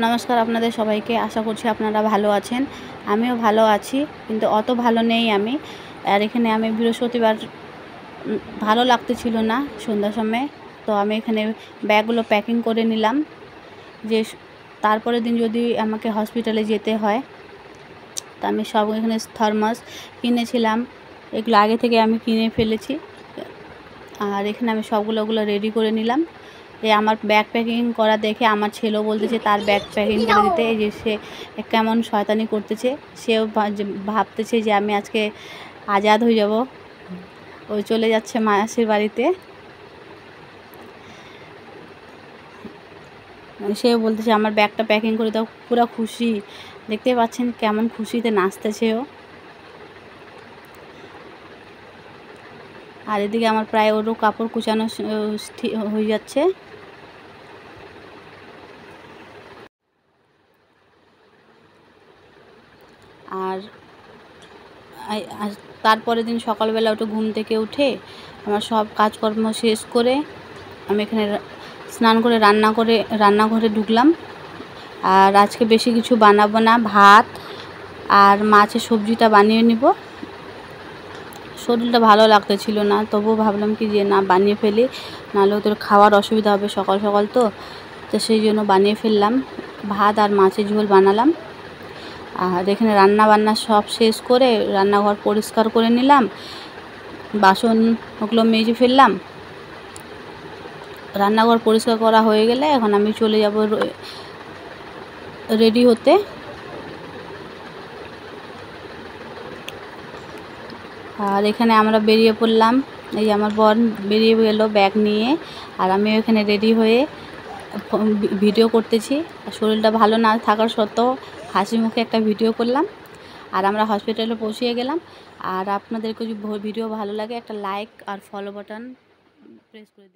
নমস্কার আপনাদের সবাইকে। আশা করছি আপনারা ভালো আছেন। আমিও ভালো আছি, কিন্তু অত ভালো নেই আমি। আর এখানে আমি বৃহস্পতিবার ভালো লাগতেছিল না সন্ধ্যার সময়, তো আমি এখানে ব্যাগগুলো প্যাকিং করে নিলাম, যে তারপরের দিন যদি আমাকে হসপিটালে যেতে হয়। তো আমি সব এখানে থার্মাস কিনেছিলাম, এগুলো আগে থেকে আমি কিনে ফেলেছি। আর এখানে আমি সবগুলো রেডি করে নিলাম। এই আমার ব্যাগ প্যাকিং করা দেখে আমার ছেলেও বলতেছে তার ব্যাগ প্যাকিং করে দিতে। এই যে সে কেমন শয়তানি করতেছে, সেও ভাবতেছে যে আমি আজকে আজাদ হয়ে যাব। ওই চলে যাচ্ছে মাসির বাড়িতে। সেও বলতেছে আমার ব্যাগটা প্যাকিং করে দাও। পুরো খুশি, দেখতে পাচ্ছেন কেমন খুশিতে নাচতেছে ও। আর এদিকে আমার প্রায় ওরও কাপড় কুচানো হয়ে যাচ্ছে। আর তারপরের দিন সকালবেলা ওটা ঘুম থেকে উঠে আমার সব কাজকর্ম শেষ করে আমি এখানে স্নান করে রান্নাঘরে ঢুকলাম। আর আজকে বেশি কিছু বানাবো না, ভাত আর মাছের সবজিটা বানিয়ে নিব। শরীরটা ভালো লাগতেছিল না, তবুও ভাবলাম কি যে না বানিয়ে ফেলি, নাহলে ওদের খাওয়ার অসুবিধা হবে সকাল সকাল। তো সেই জন্য বানিয়ে ফেললাম, ভাত আর মাছের ঝোল বানালাম। আর এখানে রান্না বান্না সব শেষ করে রান্নাঘর পরিষ্কার করে নিলাম, বাসন ওগুলো মেজে ফেললাম। রান্নাঘর পরিষ্কার করা হয়ে গেলে এখন আমি চলে যাব রেডি হতে। আর এখানে আমরা বেরিয়ে পড়লাম, এই আমার বোন বেরিয়ে গেল ব্যাগ নিয়ে, আর আমি এখানে রেডি হয়ে ভিডিও করতেছি। শরীরটা ভালো না থাকার সত্ত্বেও হাসি মুখে একটা ভিডিও করলাম। আর আমরা হসপিটালে পৌঁছে গেলাম। আর আপনাদেরকে যদি ভিডিও ভালো লাগে একটা লাইক আর ফলো বাটন প্রেস করে দিন।